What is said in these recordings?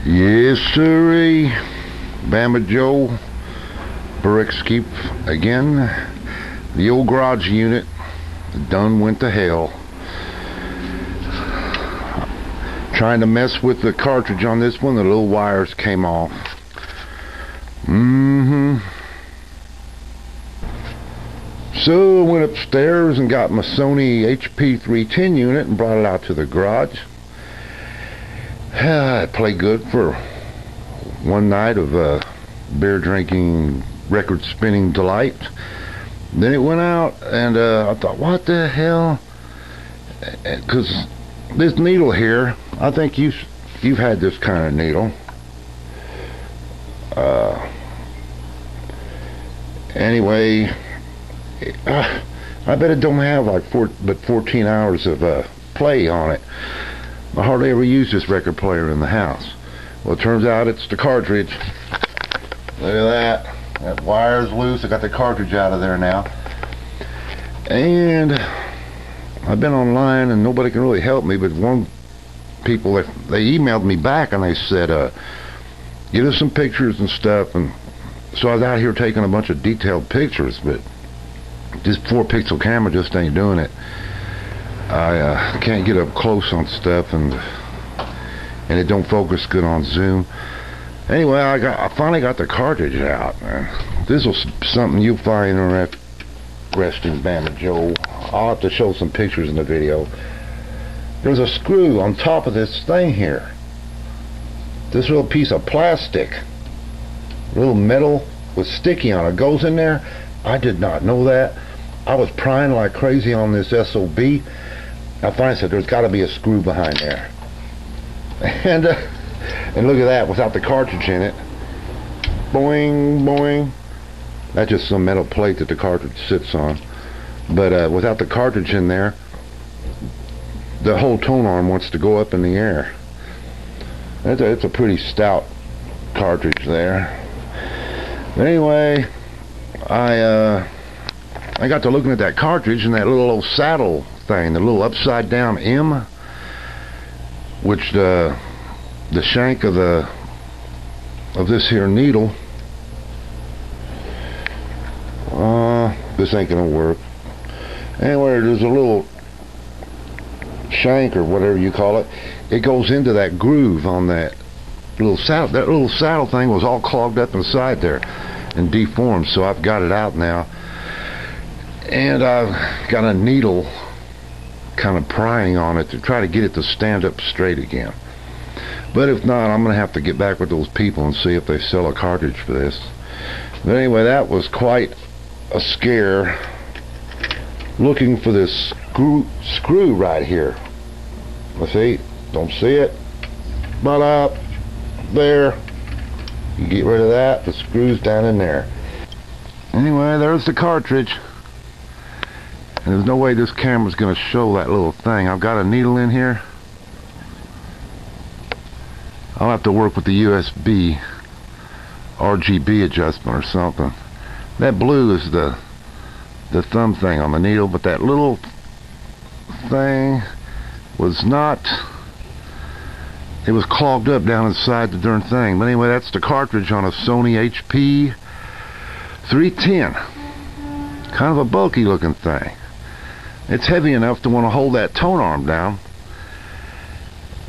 Yes, sirree. Bama Joe Brickskeep again. The old garage unit done went to hell. Trying to mess with the cartridge on this one, the little wires came off. So I went upstairs and got my Sony HP310 unit and brought it out to the garage. It played good for one night of beer drinking, record spinning delight. Then it went out and I thought, what the hell? Because this needle here, I think you've had this kind of needle. Anyway, I bet it don't have like 14 hours of play on it. I hardly ever use this record player in the house. Well, it turns out it's the cartridge. Look at that. That wire's loose. I got the cartridge out of there now. And I've been online and nobody can really help me, but one people, they emailed me back and they said, get us some pictures and stuff. And so I was out here taking a bunch of detailed pictures, but this 4-pixel camera just ain't doing it. I can't get up close on stuff, and it don't focus good on zoom. Anyway, I finally got the cartridge out. This is something you'll find interesting, Bama Joe. I'll have to show some pictures in the video. There's a screw on top of this thing here. This little piece of plastic, little metal with sticky on it, goes in there. I did not know that. I was prying like crazy on this SOB. I finally said there's got to be a screw behind there. And look at that, without the cartridge in it. Boing, boing. That's just some metal plate that the cartridge sits on. But without the cartridge in there, the whole tone arm wants to go up in the air. It's a pretty stout cartridge there. But anyway, I got to looking at that cartridge and that little old saddle thing, the little upside down M, which the shank of this here needle, this ain't gonna work. Anyway, there's a little shank or whatever you call it. It goes into that groove on that little saddle. That little saddle thing was all clogged up inside there and deformed, so I've got it out now. And I've got a needle kind of prying on it to try to get it to stand up straight again. But if not, I'm going to have to get back with those people and see if they sell a cartridge for this. But anyway, that was quite a scare, looking for this screw right here. Let's see. Don't see it. But up there, you get rid of that. The screw's down in there. Anyway, there's the cartridge. And there's no way this camera's going to show that little thing. I've got a needle in here. I'll have to work with the USB RGB adjustment or something. That blue is the thumb thing on the needle, but that little thing was not. It was clogged up down inside the darn thing. But anyway, that's the cartridge on a Sony HP 310. Kind of a bulky looking thing. It's heavy enough to want to hold that tone arm down.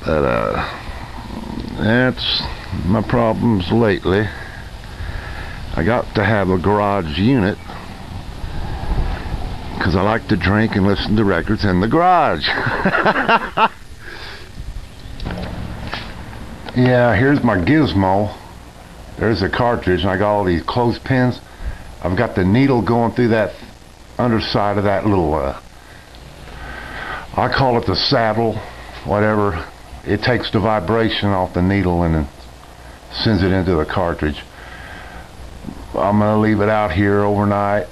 But that's my problems lately. I got to have a garage unit because I like to drink and listen to records in the garage. Yeah, here's my gizmo. There's a cartridge, and I got all these clothespins. I've got the needle going through that underside of that little, I call it the saddle, whatever. It takes the vibration off the needle and then sends it into the cartridge. I'm going to leave it out here overnight.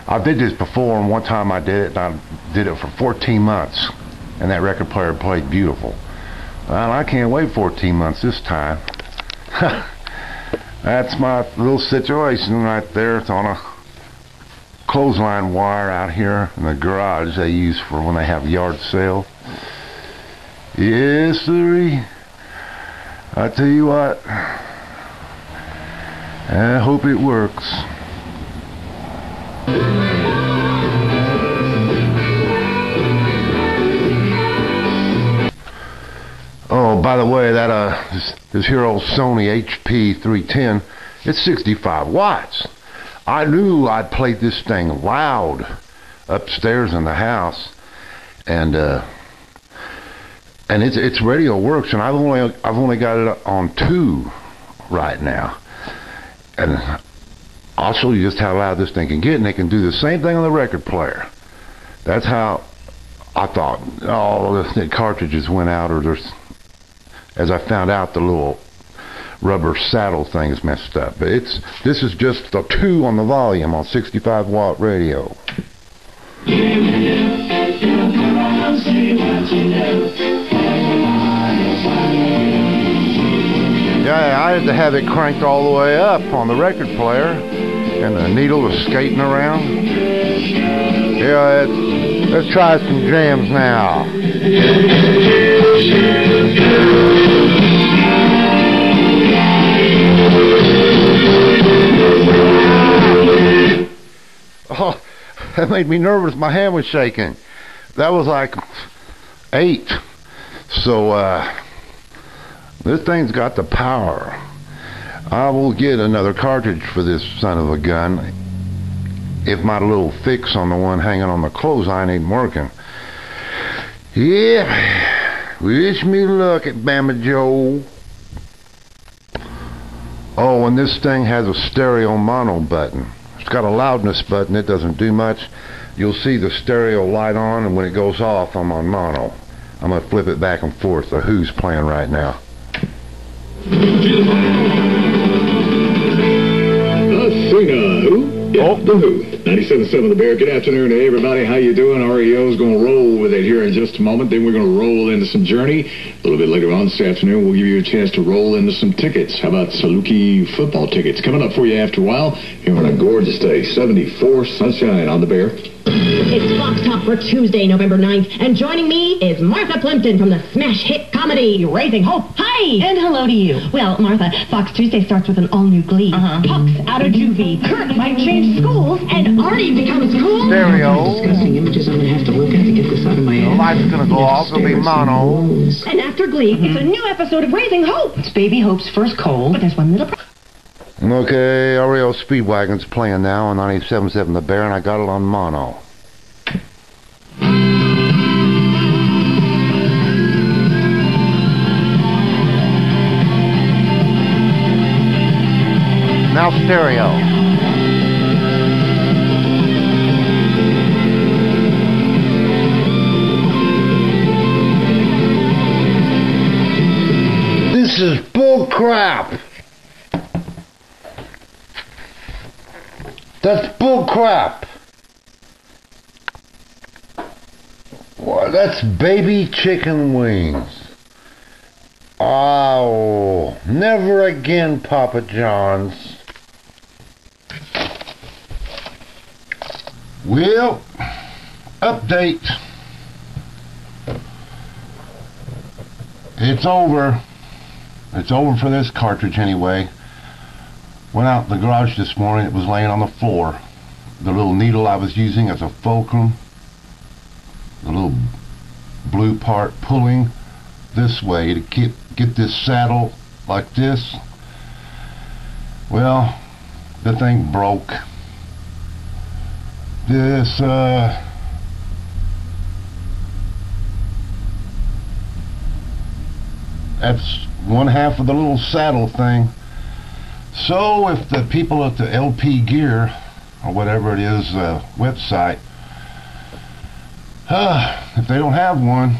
I did this before, and one time I did it, and I did it for 14 months, and that record player played beautiful. Well, I can't wait 14 months this time. That's my little situation right there. It's on a clothesline wire out here in the garage they use for when they have yard sale. Yes, sirree. I tell you what, I hope it works. Oh, by the way, that this here old Sony HP 310, it's 65 watts. I knew I'd played this thing loud upstairs in the house, and its radio works, and I've only got it on 2 right now, and I'll show you just how loud this thing can get, and it can do the same thing on the record player. That's how I thought. All the cartridges went out, or there's, as I found out, the little rubber saddle thing is messed up. But this is just the 2 on the volume on 65 watt radio. Yeah, I had to have it cranked all the way up on the record player, and the needle was skating around. Yeah, let's try some jams now. Oh, that made me nervous. My hand was shaking. That was like 8. So, this thing's got the power. I will get another cartridge for this son of a gun if my little fix on the one hanging on the clothesline ain't working. Yeah, wish me luck at Bama Joe. Oh, and this thing has a stereo mono button. It's got a loudness button. It doesn't do much. You'll see the stereo light on, and when it goes off, I'm on mono. I'm going to flip it back and forth. The Who's playing right now. Who? Yeah, The Who. 97.7 The Bear. Good afternoon to everybody. How you doing? REO's going to roll with it here in just a moment. Then we're going to roll into some Journey. A little bit later on this afternoon, we'll give you a chance to roll into some tickets. How about Saluki football tickets? Coming up for you after a while. Here on a gorgeous day. 74 sunshine on The Bear. It's Fox Top for Tuesday, November 9th, and joining me is Martha Plimpton from the smash hit comedy Raising Hope. Hi! And hello to you. Well, Martha, Fox Tuesday starts with an all-new Glee. Puck's out of juvie, Kurt might change schools, and Artie becomes cool. Stereo. Disgusting images I'm going to have to look at to get this out of my head. The light's going to go off. It'll be mono. And after Glee, it's a new episode of Raising Hope. It's Baby Hope's first cold. But there's one little problem. Okay, REO Speedwagon's playing now on 97.7 The Bear, and I got it on mono. Now stereo. This is bull crap. That's bull crap. Well, that's baby chicken wings. Oh, never again, Papa John's. Well, update. It's over. It's over for this cartridge anyway. Went out in the garage this morning. It was laying on the floor. The little needle I was using as a fulcrum, the little blue part pulling this way to get this saddle like this. Well, the thing broke. This that's one half of the little saddle thing. So if the people at the LP Gear or whatever it is website, if they don't have one,